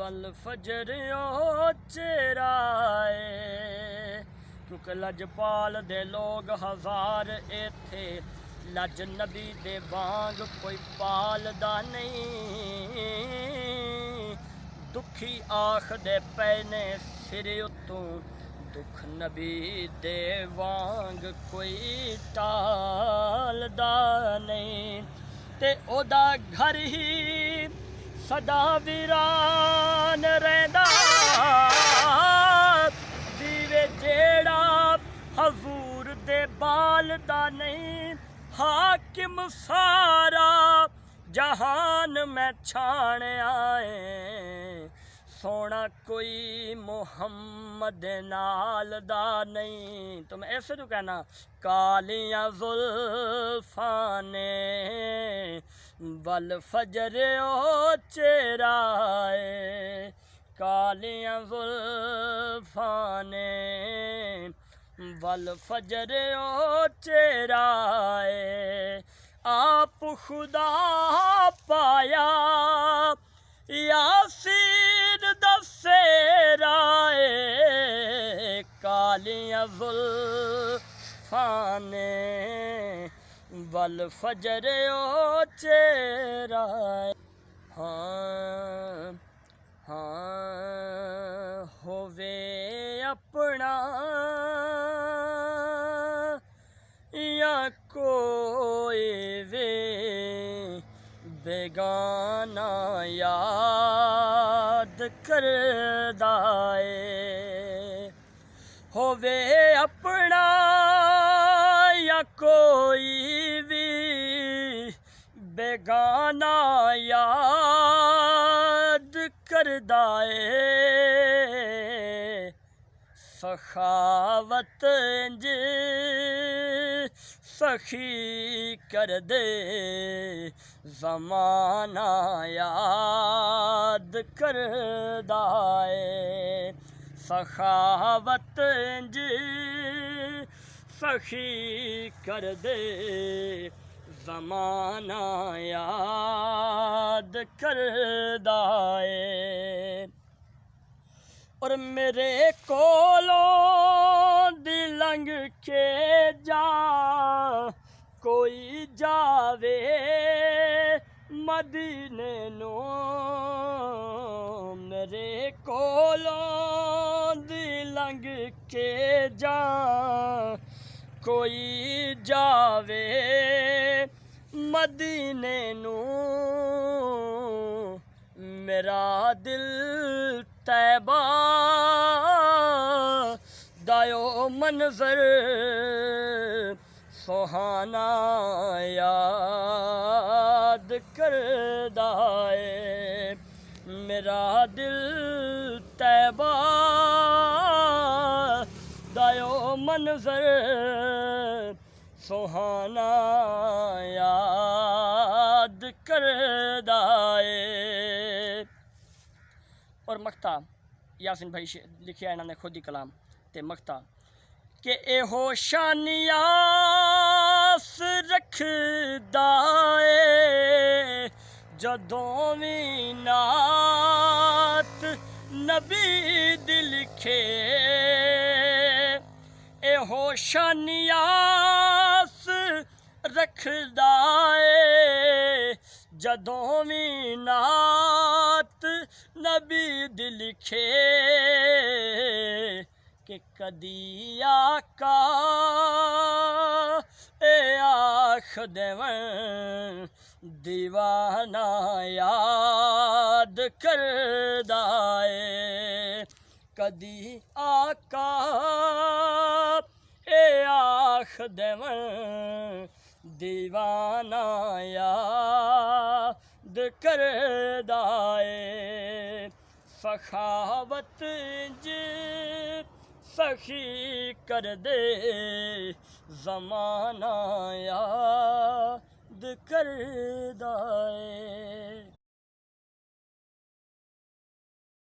वल फजर ओ चेराए क्योंकि लजपाल दे लोग हजार इत्थे लज नबी दे वांग कोई पालदा नहीं दुखी आखदे पैने सिर उत्तों दुख नबी दे वांग कोई टालदा नहीं ते ओदा घर ही सदा वीरान रहिंदा दीवे जेड़ा हजूर दे बालदा नहीं हाकिम सारा जहान में छाण आए सोना कोई मुहम्मद नाल दा नहीं। तो मैं ऐसे तो कहना कालियां जुल्फां ने वल फजर ओ चेराए कालियां जुल्फां ने वल फजर ओ चेराए आप खुदा पाया यासीन दसेराए कालियां जुल्फां ने वल फजर ओ चेराए हाँ हाँ होवे अपना या कोई वे बेगाना याद करदा ए होवे अपना या कोई भी बेगाना याद करदा ए सखावत इंज सखी कर दे ज़माना याद करदा ए सखावत इंज सखी कर दे ज़माना याद करदा ए और मेरे कोलों दी लंघ के जा कोई जावे मदीने नो मेरे कोलों दी लंघ के जा कोई जावे मदीने नो मेरा दिल तैबा दायो मंजर सुहाना याद करदा ए मेरा दिल तैबा दायो मंजर सुहाना याद करदा ए और मख्ता यासिन भाई लिखिया इन्होंने खुद ही कलाम ते मख्ता कि एहो शानियास रखदा ए जदों भी नात नबी दी लिखे एहो शानियास रखदा ए जदों भी नात नबी दी लिखे कि कदी आका ए आख देवन दीवाना याद करदा ए कदी आका ए आख देवन दीवाना याद करदा ए सखावत जी सखी कर दे ज़माना याद करदा ए।